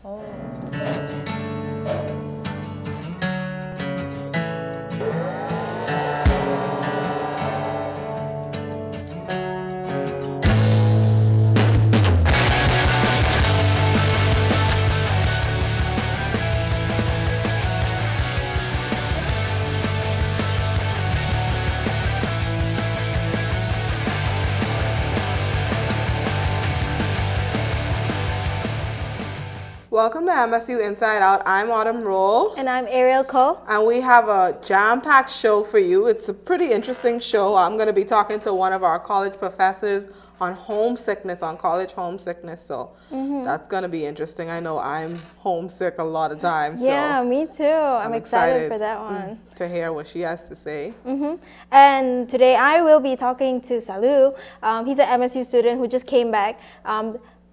Oh. Welcome to MSU Inside Out. I'm Autumn Roll. And I'm Ariel Ko. And we have a jam-packed show for you. It's a pretty interesting show. I'm going to be talking to one of our college professors on homesickness, on college homesickness. So that's going to be interesting. I know I'm homesick a lot of times. Yeah, so me too. I'm excited for that one. To hear what she has to say. And today I will be talking to Salu. He's an MSU student who just came back.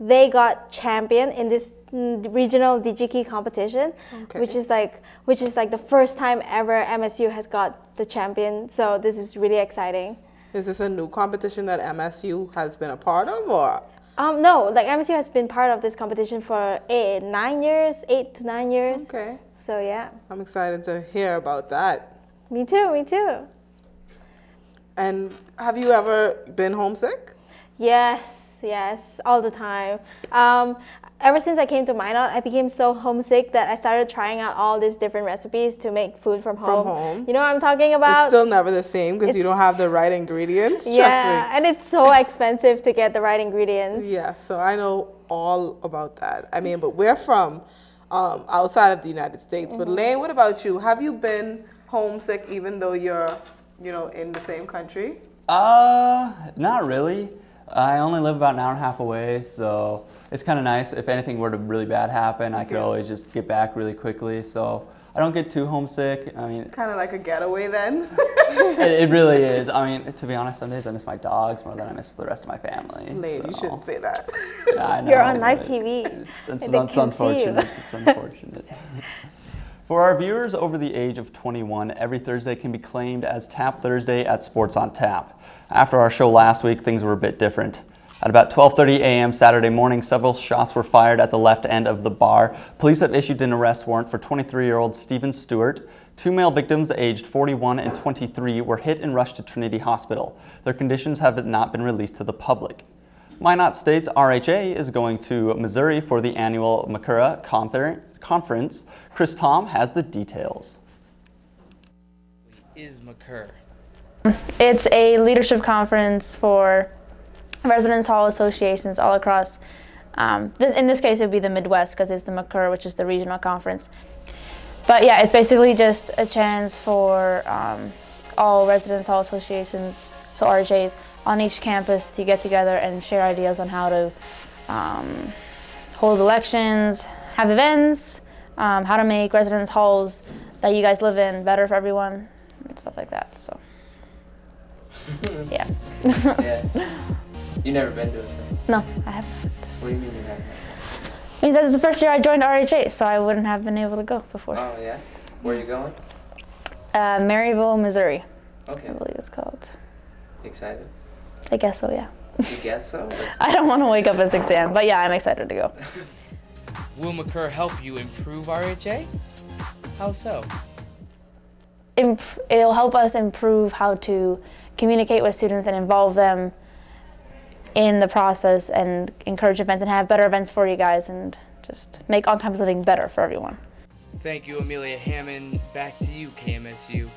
They got champion in this regional DGK competition, which is like the first time ever MSU has got the champion. So this is really exciting. Is this a new competition that MSU has been a part of, or? No, like MSU has been part of this competition for 8 to 9 years. Okay. So yeah. I'm excited to hear about that. Me too, me too. And have you ever been homesick? Yes, all the time. Ever since I came to Minot, I became so homesick that I started trying out all these different recipes to make food from home. You know what I'm talking about? It's still never the same because you don't have the right ingredients. Trust me. And it's so expensive to get the right ingredients. Yeah, so I know all about that. I mean, but we're from outside of the United States. But Lane, what about you? Have you been homesick even though you're, in the same country? Not really. I only live about an hour and a half away, so it's kind of nice. If anything were to really bad happen, I could always just get back really quickly. So I don't get too homesick. I mean, kind of like a getaway then. it really is. I mean, to be honest, some days I miss my dogs more than I miss the rest of my family. Lane, you shouldn't say that. Yeah, I know, you're on live TV. It's unfortunate. It's unfortunate. For our viewers over the age of 21, every Thursday can be claimed as Tap Thursday at Sports on Tap. After our show last week, things were a bit different. At about 12:30 a.m. Saturday morning, several shots were fired at the left end of the bar. Police have issued an arrest warrant for 23-year-old Stephen Stewart. 2 male victims, aged 41 and 23, were hit and rushed to Trinity Hospital. Their conditions have not been released to the public. Minot State's RHA is going to Missouri for the annual Makura Conference. Chris Tom has the details. Is Makura? It's a leadership conference for residence hall associations all across. In this case, it would be the Midwest because it's the Makura, which is the regional conference. But yeah, it's basically just a chance for all residence hall associations, so RHAs, on each campus to get together and share ideas on how to hold elections, have events, how to make residence halls that you guys live in better for everyone, and stuff like that. So, yeah. Yeah. You never been to it, right? No, I haven't. What do you mean you haven't? It means that it's the first year I joined RHA, so I wouldn't have been able to go before. Oh, yeah? Where are you going? Maryville, Missouri. Okay. I believe it's called. Excited? I guess so, yeah. You guess so? I don't want to wake up at 6 a.m., but yeah, I'm excited to go. Will Makura help you improve RHA? How so? It'll help us improve how to communicate with students and involve them in the process and encourage events and have better events for you guys and just make on-campus living better for everyone. Thank you, Amelia Hammond. Back to you, KMSU.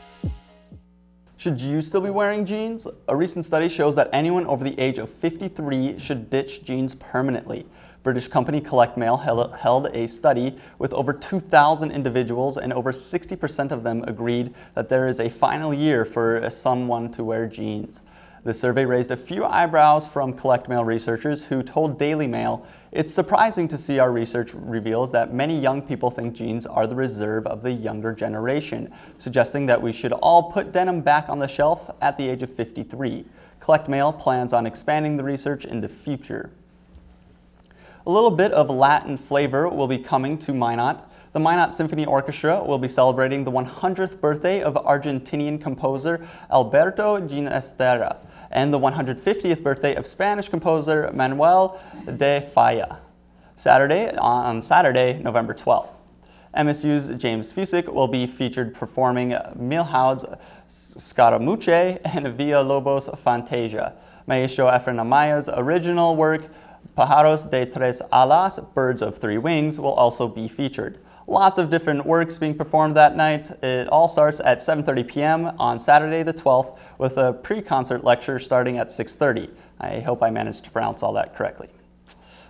Should you still be wearing jeans? A recent study shows that anyone over the age of 53 should ditch jeans permanently. British company Collect Mail held a study with over 2,000 individuals, and over 60% of them agreed that there is a final year for someone to wear jeans. The survey raised a few eyebrows from Collect Mail researchers who told Daily Mail, "It's surprising to see our research reveals that many young people think jeans are the reserve of the younger generation, suggesting that we should all put denim back on the shelf at the age of 53. Collect Mail plans on expanding the research in the future. A little bit of Latin flavor will be coming to Minot. The Minot Symphony Orchestra will be celebrating the 100th birthday of Argentinian composer Alberto Ginastera and the 150th birthday of Spanish composer Manuel de Falla. on Saturday, November 12th. MSU's James Fusick will be featured performing Milhaud's Scaramucci and Villa Lobos Fantasia. Maestro Efren Amaya's original work, Pájaros de Tres Alas, Birds of Three Wings, will also be featured. Lots of different works being performed that night. It all starts at 7:30 p.m. on Saturday the 12th with a pre-concert lecture starting at 6:30. I hope I managed to pronounce all that correctly.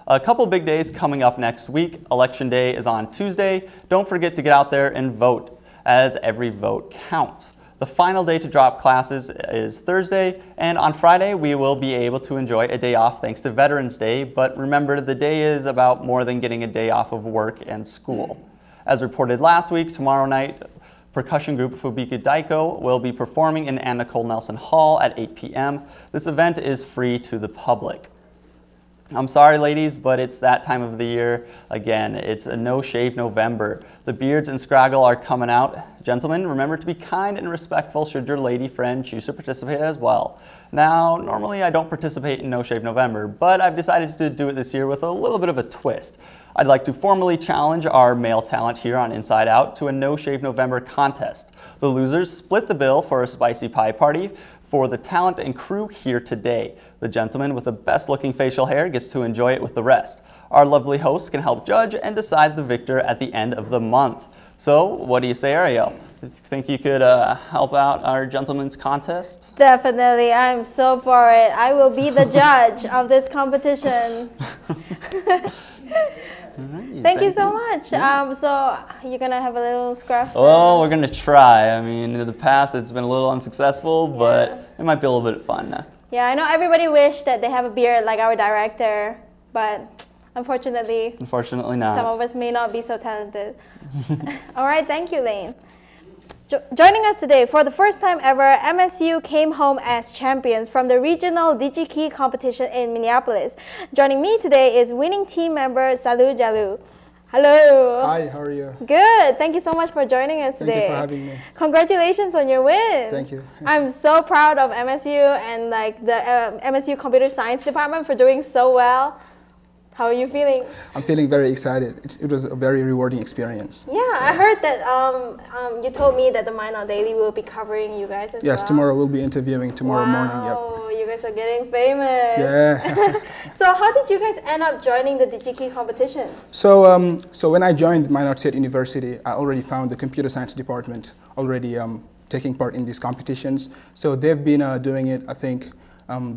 A couple big days coming up next week. Election Day is on Tuesday. Don't forget to get out there and vote, as every vote counts. The final day to drop classes is Thursday, and on Friday we will be able to enjoy a day off thanks to Veterans Day, but remember, the day is about more than getting a day off of work and school. As reported last week, tomorrow night, percussion group Fubika Daiko will be performing in Anna Cole Nelson Hall at 8 p.m. This event is free to the public. I'm sorry, ladies, but it's that time of the year again. It's a no-shave November. The beards and scraggle are coming out. Gentlemen, remember to be kind and respectful should your lady friend choose to participate as well. Now, normally I don't participate in No-Shave November, but I've decided to do it this year with a little bit of a twist. I'd like to formally challenge our male talent here on Inside Out to a No-Shave November contest. The losers split the bill for a spicy pie party for the talent and crew here today. The gentleman with the best looking facial hair gets to enjoy it with the rest. Our lovely hosts can help judge and decide the victor at the end of the month. So, what do you say, Ariel? Think you could help out our gentleman's contest? Definitely, I'm so for it. I will be the judge of this competition. Thank you so much. Yeah. So you're gonna have a little scruff? Oh, we're gonna try. I mean, in the past it's been a little unsuccessful, but it might be a little bit of fun. Yeah, I know everybody wished that they have a beard like our director, but unfortunately not. Some of us may not be so talented. All right, thank you, Lane. Joining us today, for the first time ever, MSU came home as champions from the regional DigiKey competition in Minneapolis. Joining me today is winning team member Salu Jalu. Hello. Hi, how are you? Good. Thank you so much for joining us today. Thank you for having me. Congratulations on your win. Thank you. I'm so proud of MSU and like the MSU Computer Science Department for doing so well. How are you feeling? I'm feeling very excited. It was a very rewarding experience. Yeah, I heard that you told me that the Minot Daily will be covering you guys as well. Yes, tomorrow we'll be interviewing tomorrow morning. Oh, you guys are getting famous. Yeah. So how did you guys end up joining the DigiKey competition? So, so when I joined Minot State University, I already found the computer science department already taking part in these competitions. So they've been doing it, I think,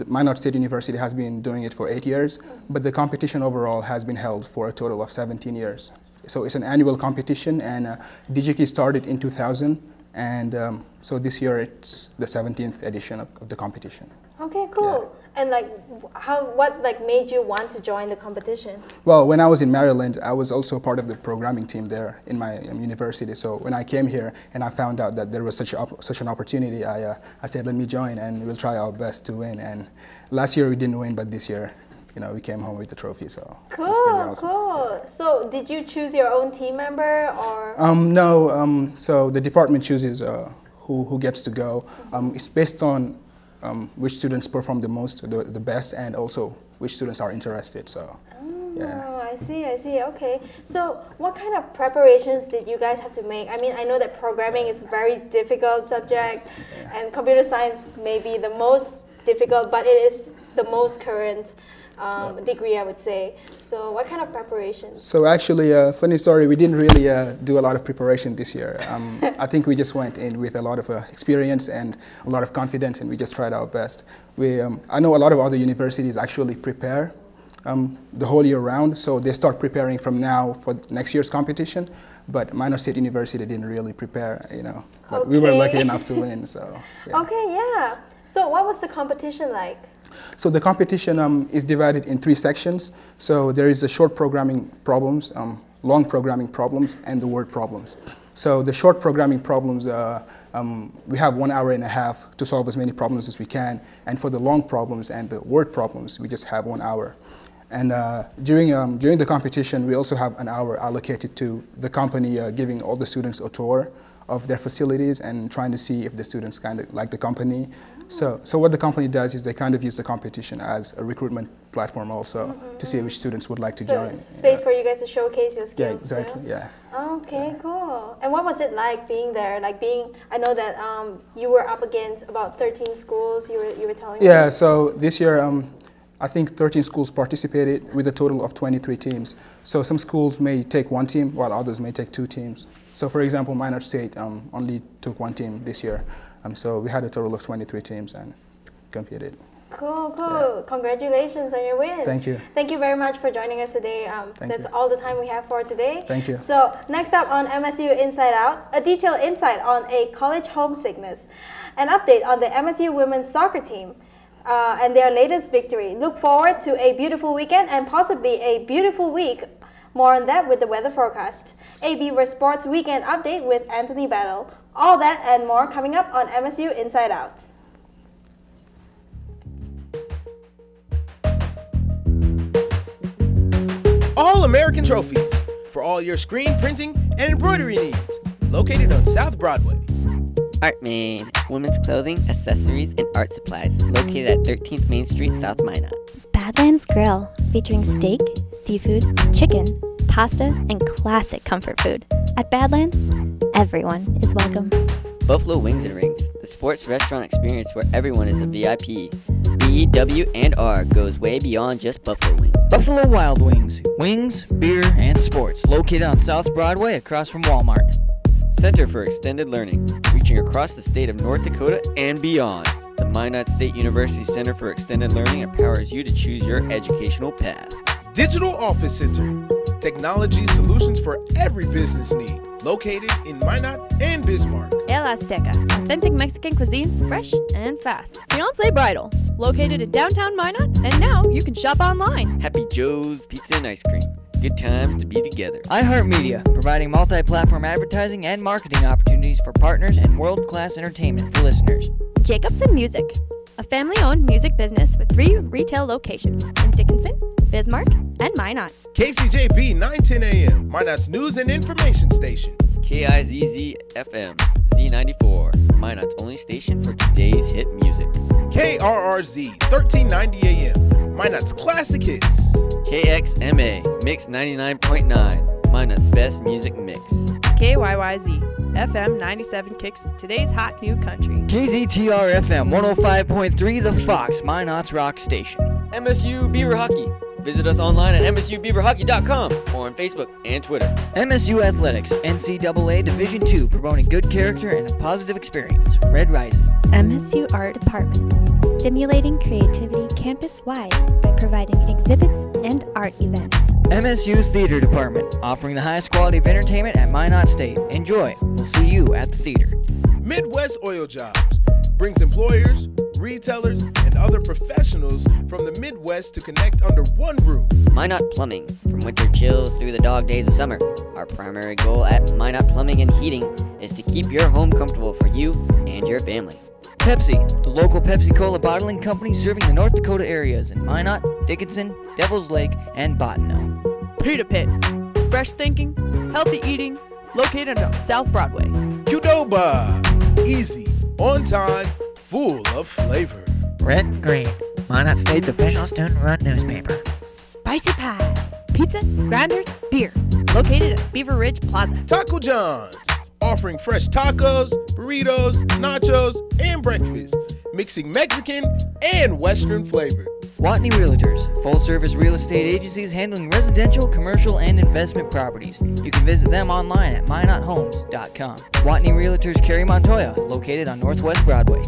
Minot State University has been doing it for 8 years, but the competition overall has been held for a total of 17 years. So it's an annual competition, and DigiKey started in 2000, and so this year it's the 17th edition of the competition. Okay, cool. Yeah. And like, what made you want to join the competition? Well, when I was in Maryland, I was also part of the programming team there in my university. So when I came here and I found out that there was such an opportunity, I said, let me join and we'll try our best to win. And last year we didn't win, but this year, you know, we came home with the trophy. So cool, awesome. Cool. Yeah. So did you choose your own team member or? No. So the department chooses who gets to go. It's based on which students perform the most, the best, and also which students are interested. So, yeah. I see. Okay. So, what kind of preparations did you guys have to make? I mean, I know that programming is a very difficult subject, and computer science may be the most difficult, but it is the most current degree, I would say. So what kind of preparations? So actually, funny story, we didn't really do a lot of preparation this year. I think we just went in with a lot of experience and a lot of confidence, and we just tried our best. I know a lot of other universities actually prepare the whole year round, so they start preparing from now for next year's competition, but Minot State University didn't really prepare, you know. But okay. We were lucky enough to win, so. Yeah. Okay, yeah. So what was the competition like? So the competition is divided in 3 sections. So there is the short programming problems, long programming problems, and the word problems. So the short programming problems, we have 1 hour and a half to solve as many problems as we can. And for the long problems and the word problems, we just have 1 hour. And during the competition, we also have an hour allocated to the company giving all the students a tour of their facilities and trying to see if the students kind of like the company. So what the company does is they kind of use the competition as a recruitment platform also to see which students would like to join. It's a space for you guys to showcase your skills. Yeah, exactly. Too. Yeah. Okay, cool. And what was it like being there? Like I know that you were up against about 13 schools. You were telling me. Yeah. So this year, I think 13 schools participated with a total of 23 teams. So some schools may take one team, while others may take two teams. So for example, Minot State only took one team this year. So we had a total of 23 teams and competed. Cool. Yeah. Congratulations on your win. Thank you. Thank you very much for joining us today. That's all the time we have for today. Thank you. So next up on MSU Inside Out, a detailed insight on a college homesickness, an update on the MSU women's soccer team, and their latest victory. Look forward to a beautiful weekend and possibly a beautiful week. More on that with the weather forecast. A Beaver Sports Weekend Update with Anthony Battle. All that and more coming up on MSU Inside Out. All-American Trophies for all your screen printing and embroidery needs. Located on South Broadway. Artman, women's clothing, accessories, and art supplies. Located at 13th Main Street, South Minot. Badlands Grill, featuring steak, seafood, chicken, pasta, and classic comfort food. At Badlands, everyone is welcome. Buffalo Wings and Rings, the sports restaurant experience where everyone is a VIP. BW&R goes way beyond just Buffalo Wings. Buffalo Wild Wings, wings, beer, and sports, located on South Broadway across from Walmart. Center for Extended Learning, reaching across the state of North Dakota and beyond. The Minot State University Center for Extended Learning empowers you to choose your educational path. Digital Office Center, technology solutions for every business need. Located in Minot and Bismarck. El Azteca, authentic Mexican cuisine, fresh and fast. Fiance Bridal, located in downtown Minot, and now you can shop online. Happy Joe's Pizza and Ice Cream. Good times to be together. iHeartMedia, providing multi-platform advertising and marketing opportunities for partners and world-class entertainment for listeners. Jacobson Music, a family-owned music business with 3 retail locations in Dickinson, Bismarck, and Minot. KCJB 910 AM, Minot's news and information station. KIZZ-FM, Z94, Minot's only station for today's hit music. KRRZ 1390 AM, Minot's classic hits. KXMA, Mix 99.9, Minot's best music mix. KYYZ, FM 97 kicks today's hot new country. KZTR FM 105.3, The Fox, Minot's rock station. MSU Beaver Hockey. Visit us online at msubeaverhockey.com or on Facebook and Twitter. MSU Athletics, NCAA Division II, promoting good character and a positive experience. Red Rising. MSU Art Department, stimulating creativity campus-wide by providing exhibits and art events. MSU's Theater Department, offering the highest quality of entertainment at Minot State. Enjoy. We'll see you at the theater. Midwest Oil Jobs brings employers, retailers, and other professionals from the Midwest to connect under one roof. Minot Plumbing, from winter chills through the dog days of summer. Our primary goal at Minot Plumbing and Heating is to keep your home comfortable for you and your family. Pepsi, the local Pepsi-Cola bottling company serving the North Dakota areas in Minot, Dickinson, Devil's Lake, and Bottineau. Pita Pit, fresh thinking, healthy eating, located on South Broadway. Qdoba, easy, on time, full of flavor. Red and Green, Minot State's official student-run newspaper. Spicy Pie, pizza, grinders, beer, located at Beaver Ridge Plaza. Taco John's, offering fresh tacos, burritos, nachos, and breakfast, mixing Mexican and Western flavor. Watney Realtors, full-service real estate agencies handling residential, commercial, and investment properties. You can visit them online at minothomes.com. Watney Realtors Cary Montoya, located on Northwest Broadway.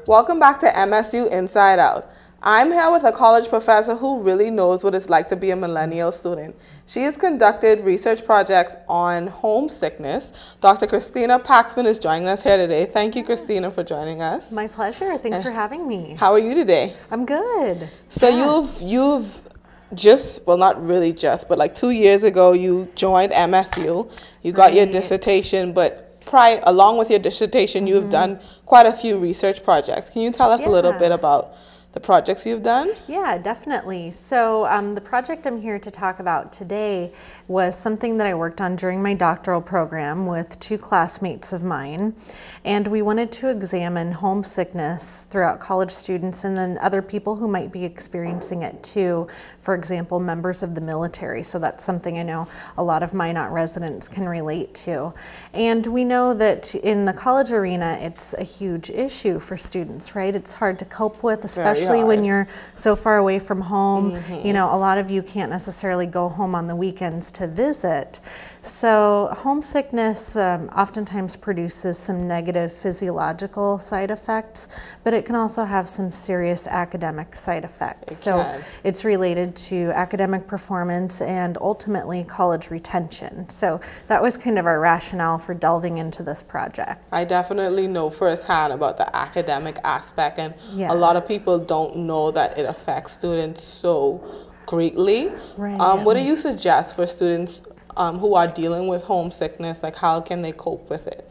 Welcome back to MSU Inside Out. I'm here with a college professor who really knows what it's like to be a millennial student. She has conducted research projects on homesickness. Dr. Christina Paxman is joining us here today. Thank you, Christina, for joining us. My pleasure. Thanks for having me. How are you today? I'm good. So you've just, well, not really just, but like 2 years ago, you joined MSU. You got your dissertation, but along with your dissertation, you've done quite a few research projects. Can you tell us a little bit about the projects you've done? Yeah, definitely. So the project I'm here to talk about today was something that I worked on during my doctoral program with two classmates of mine. And we wanted to examine homesickness throughout college students and then other people who might be experiencing it too. For example, members of the military. So that's something I know a lot of Minot residents can relate to. And we know that in the college arena, it's a huge issue for students, right? It's hard to cope with, especially when you're so far away from home. You know, a lot of you can't necessarily go home on the weekends to visit. So homesickness oftentimes produces some negative physiological side effects, but it can also have some serious academic side effects. So it's related to academic performance and ultimately college retention. So that was kind of our rationale for delving into this project. I definitely know firsthand about the academic aspect, and a lot of people don't know that it affects students so greatly. What do you suggest for students who are dealing with homesickness? Like, how can they cope with it?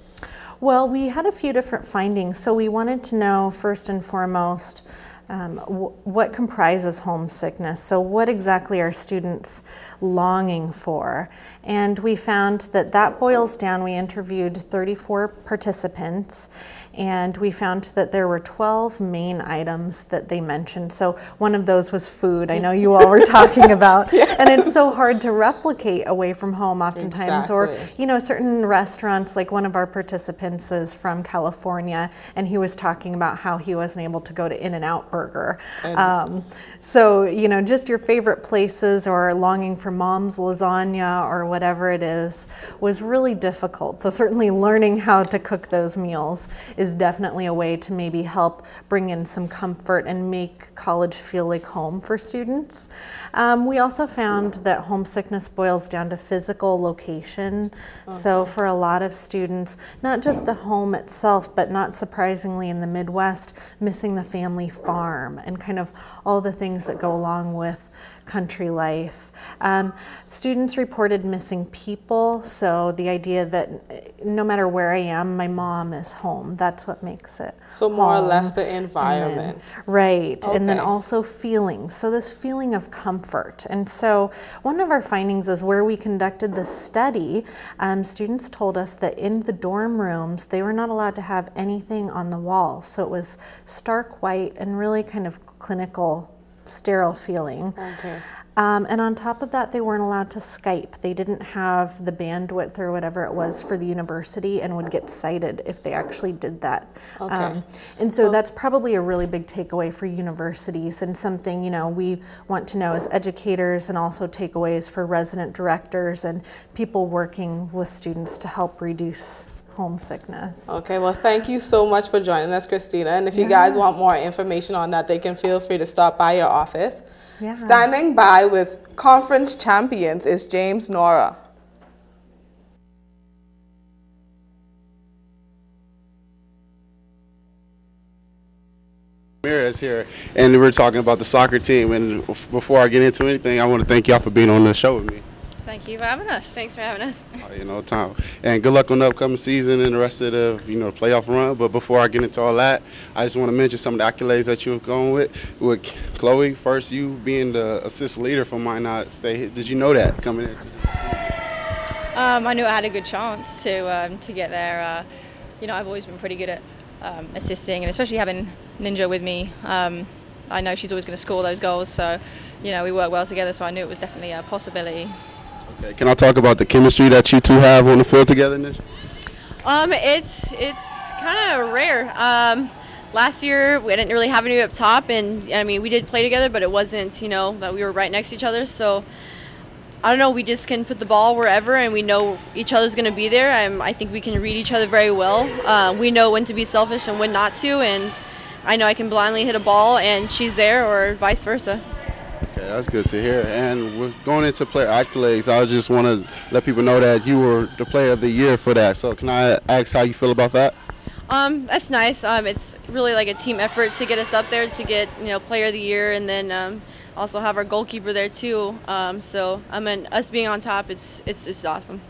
Well, we had a few different findings. So we wanted to know first and foremost what comprises homesickness. So what exactly are students longing for? And we found that that boils down, we interviewed 34 participants, and we found that there were 12 main items that they mentioned. So one of those was food. I know you all were talking about. And it's so hard to replicate away from home oftentimes. Or, you know, certain restaurants, like one of our participants is from California, and he was talking about how he wasn't able to go to In-N-Out Burger. So, you know, just your favorite places or longing for mom's lasagna or whatever it is was really difficult. So certainly learning how to cook those meals is definitely a way to maybe help bring in some comfort and make college feel like home for students. We also found that homesickness boils down to physical location. So for a lot of students, not just the home itself, but not surprisingly in the Midwest, missing the family farm and kind of all the things that go along with country life. Students reported missing people, so the idea that no matter where I am, my mom is home. That's what makes it So more or less the environment. And then also feelings. So this feeling of comfort. And so one of our findings is where we conducted this study, students told us that in the dorm rooms, they were not allowed to have anything on the walls. So it was stark white and really kind of clinical, sterile feeling. And on top of that, they weren't allowed to Skype. They didn't have the bandwidth or whatever it was for the university and would get cited if they actually did that. And so that's probably a really big takeaway for universities, and something, you know, we want to know as educators, and also takeaways for resident directors and people working with students to help reduce homesickness. Okay, well, thank you so much for joining us, Christina. And if you guys want more information on that, they can feel free to stop by your office. Standing by with conference champions is James Nora. Ramirez here, and we're talking about the soccer team. And before I get into anything, I want to thank y'all for being on the show with me. Thank you for having us. Thanks for having us. You know, time. And good luck on the upcoming season and the rest of the, you know, playoff run. But before I get into all that, I just want to mention some of the accolades that you've gone with Chloe. First, you being the assist leader for Minot State. Did you know that coming into this season? I knew I had a good chance to get there. You know, I've always been pretty good at assisting, and especially having Ninja with me. I know she's always going to score those goals, so you know we work well together. So I knew it was definitely a possibility. Okay, can I talk about the chemistry that you two have on the field together, Ninja? It's kind of rare. Last year we didn't really have any up top, and I mean we did play together, but it wasn't, you know, that we were right next to each other. So I don't know, we just can put the ball wherever, and we know each other's going to be there. I think we can read each other very well. We know when to be selfish and when not to, and I know I can blindly hit a ball and she's there, or vice versa. Okay, that's good to hear. And with going into player accolades, I just want to let people know that you were the player of the year for that. So can I ask how you feel about that? That's nice. It's really like a team effort to get us up there, to get, you know, player of the year, and then also have our goalkeeper there too. So I mean, us being on top, it's awesome.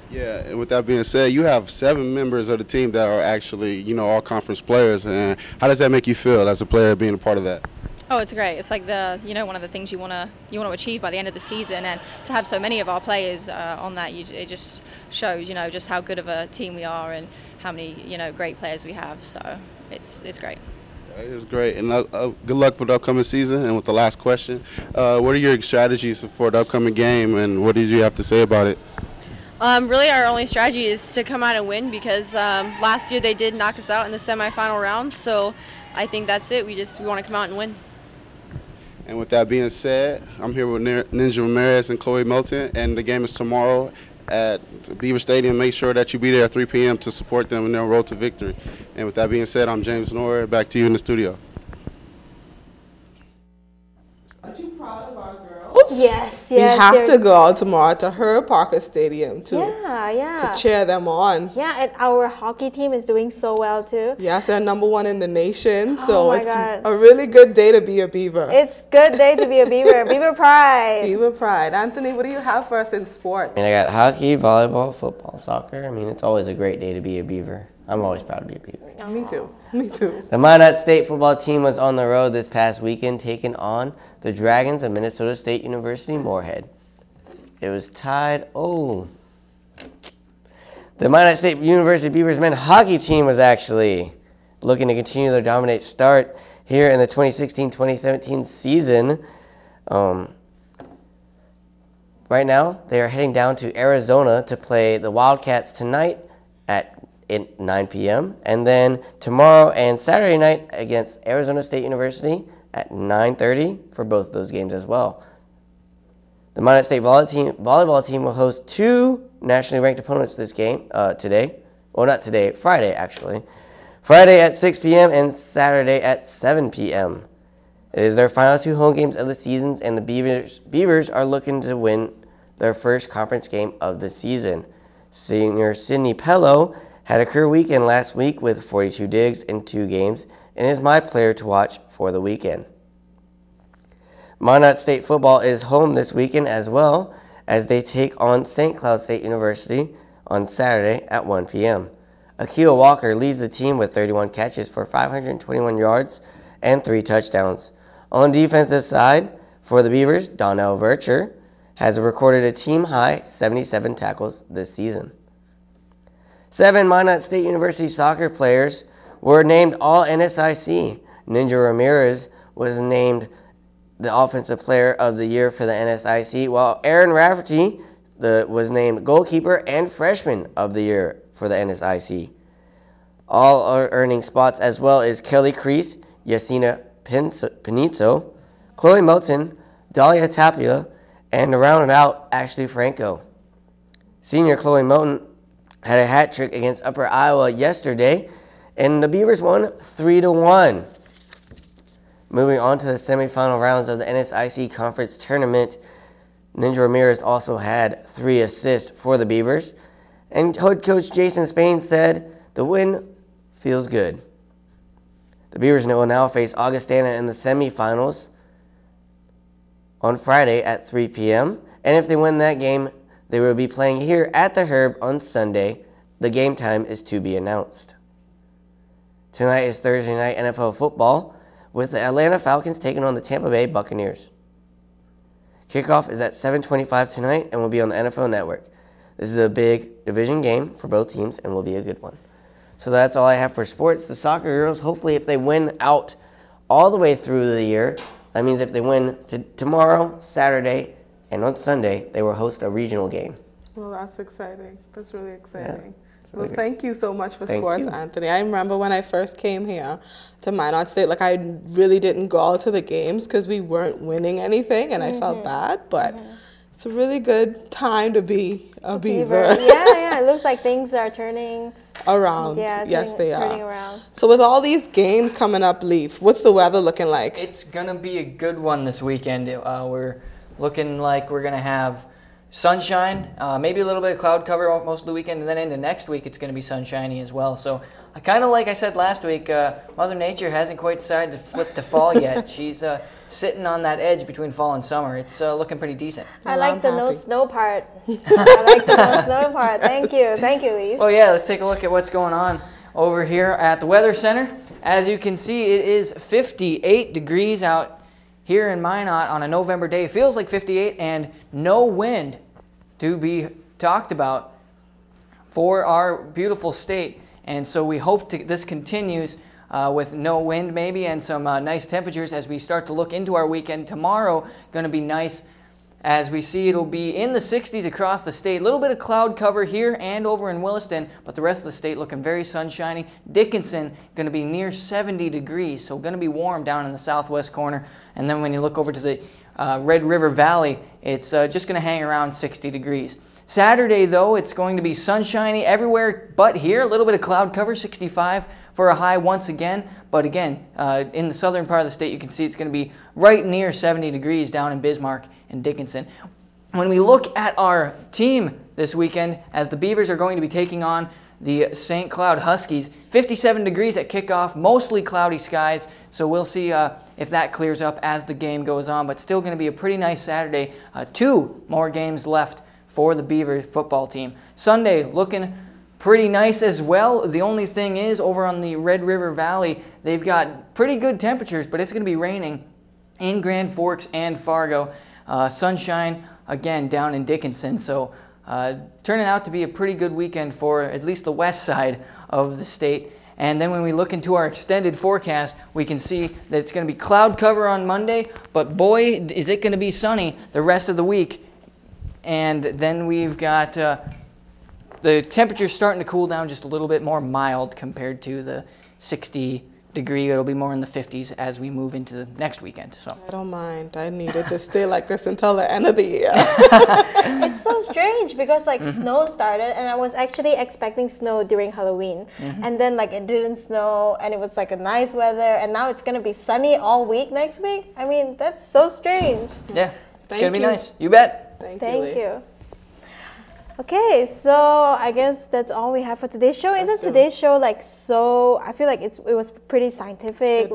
Yeah, and with that being said, you have 7 members of the team that are actually, you know, all conference players. And how does that make you feel as a player being a part of that? Oh, it's great. It's like one of the things you want to achieve by the end of the season, and to have so many of our players on that, it just shows, just how good of a team we are and how many, great players we have. So it's great. It is great, and good luck with the upcoming season. And with the last question, what are your strategies for the upcoming game, and what did you have to say about it? Really, our only strategy is to come out and win, because last year they did knock us out in the semifinal round. So I think that's it. We want to come out and win. And with that being said, I'm here with Ninja Ramirez and Chloe Milton, and the game is tomorrow at Beaver Stadium. Make sure that you be there at 3 p.m. to support them in their road to victory. And with that being said, I'm James Nora. Back to you in the studio. Aren't you proud of our girls? Yes, We have to go out tomorrow to Herb Parker Stadium to cheer them on. Yeah, and our hockey team is doing so well too. Yes, they're #1 in the nation, so Oh my it's God. a really good day to be a Beaver. It's good day to be a Beaver. Beaver pride. Beaver pride. Anthony, what do you have for us in sports? I got hockey, volleyball, football, soccer. It's always a great day to be a Beaver. I'm always proud to be a Beaver. Me too. Me too. The Minot State football team was on the road this past weekend, taking on the Dragons of Minnesota State University Moorhead. It was tied. The Minot State University Beavers men's hockey team was actually looking to continue their dominant start here in the 2016-2017 season. Right now, they are heading down to Arizona to play the Wildcats tonight at 9 p.m. and then tomorrow and Saturday night against Arizona State University at 9:30 for both of those games as well. The Minot State volleyball team will host 2 nationally ranked opponents this game today. Well, not today, Friday actually. Friday at 6 p.m. and Saturday at 7 p.m. It is their final 2 home games of the seasons, and the Beavers are looking to win their first conference game of the season. Senior Sydney Pello had a career weekend last week with 42 digs in 2 games and is my player to watch for the weekend. Minot State football is home this weekend as well, as they take on St. Cloud State University on Saturday at 1 p.m. Akil Walker leads the team with 31 catches for 521 yards and 3 touchdowns. On the defensive side, for the Beavers, Donnell Vercher has recorded a team-high 77 tackles this season. 7 Minot State University soccer players were named All-NSIC. Ninja Ramirez was named the Offensive Player of the Year for the NSIC, while Aaron Rafferty was named Goalkeeper and Freshman of the Year for the NSIC. All are earning spots as well as Kelly Crease, Yasina Pinizzo, Chloe Milton, Dahlia Tapia, and to round it out, Ashley Franco. Senior Chloe Milton had a hat trick against Upper Iowa yesterday, and the Beavers won 3-1. Moving on to the semifinal rounds of the NSIC Conference Tournament, Ninja Ramirez also had 3 assists for the Beavers, and head coach Jason Spain said the win feels good. The Beavers will now face Augustana in the semifinals on Friday at 3 p.m., and if they win that game, they will be playing here at the Herb on Sunday. The game time is to be announced. Tonight is Thursday night NFL football, with the Atlanta Falcons taking on the Tampa Bay Buccaneers. Kickoff is at 7:25 tonight and will be on the NFL Network. This is a big division game for both teams and will be a good one. So that's all I have for sports. The soccer girls, hopefully if they win out all the way through the year, that means if they win tomorrow, Saturday, and on Sunday, they will host a regional game. Well, that's exciting. That's really exciting. Yeah, really well, thank you so much for Thank sports, you. Anthony. I remember when I first came here to Minot State, like I really didn't go out to the games because we weren't winning anything, and I felt bad, but it's a really good time to be a Beaver. Yeah, it looks like things are turning around. Yeah, yes, they turning are. around. So with all these games coming up, Leaf, what's the weather looking like? It's going to be a good one this weekend. We're looking like we're going to have sunshine, maybe a little bit of cloud cover most of the weekend, and then into next week it's going to be sunshiny as well. So I kind of, like I said last week, Mother Nature hasn't quite decided to flip to fall yet. She's sitting on that edge between fall and summer. It's looking pretty decent. I like the no snow part. I like the no snow part. Thank you, Lee. Well, yeah, let's take a look at what's going on. over here at the Weather Center. As you can see, it is 58 degrees out here in Minot on a November day. It feels like 58 and no wind to be talked about for our beautiful state. And so we hope this continues with no wind maybe and some nice temperatures as we start to look into our weekend. Tomorrow going to be nice. As we see, it'll be in the 60s across the state. A little bit of cloud cover here and over in Williston, but the rest of the state looking very sunshiny. Dickinson going to be near 70 degrees, so going to be warm down in the southwest corner. And then when you look over to the Red River Valley, it's just going to hang around 60 degrees. Saturday, though, it's going to be sunshiny everywhere but here. A little bit of cloud cover, 65 for a high once again. But again, in the southern part of the state, you can see it's going to be right near 70 degrees down in Bismarck and Dickinson. When we look at our team this weekend, as the Beavers are going to be taking on the St. Cloud Huskies, 57 degrees at kickoff, mostly cloudy skies. So we'll see if that clears up as the game goes on. But still going to be a pretty nice Saturday. 2 more games left for the Beaver football team. Sunday looking pretty nice as well. The only thing is over on the Red River Valley, they've got pretty good temperatures, but it's going to be raining in Grand Forks and Fargo. Sunshine again down in Dickinson. So turning out to be a pretty good weekend for at least the west side of the state. And then when we look into our extended forecast, we can see that it's going to be cloud cover on Monday, but boy, is it going to be sunny the rest of the week. And then we've got the temperatures starting to cool down just a little bit more mild compared to the 60 degree. It'll be more in the 50s as we move into the next weekend. So I don't mind. I need it to stay like this until the end of the year. It's so strange because like snow started and I was actually expecting snow during Halloween. And then like it didn't snow and it was like a nice weather and now it's going to be sunny all week next week. I mean, that's so strange. Yeah, it's going to be nice. You bet. Thank you. Okay, so I guess that's all we have for today's show. Isn't today's show like so, I feel like it was pretty scientific.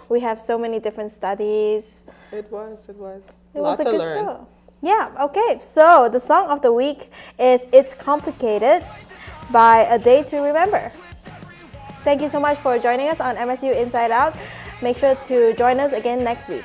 We have so many different studies. It was a lot good to learn. show. Yeah, okay. So the song of the week is It's Complicated by A Day to Remember. Thank you so much for joining us on MSU Inside Out. Make sure to join us again next week.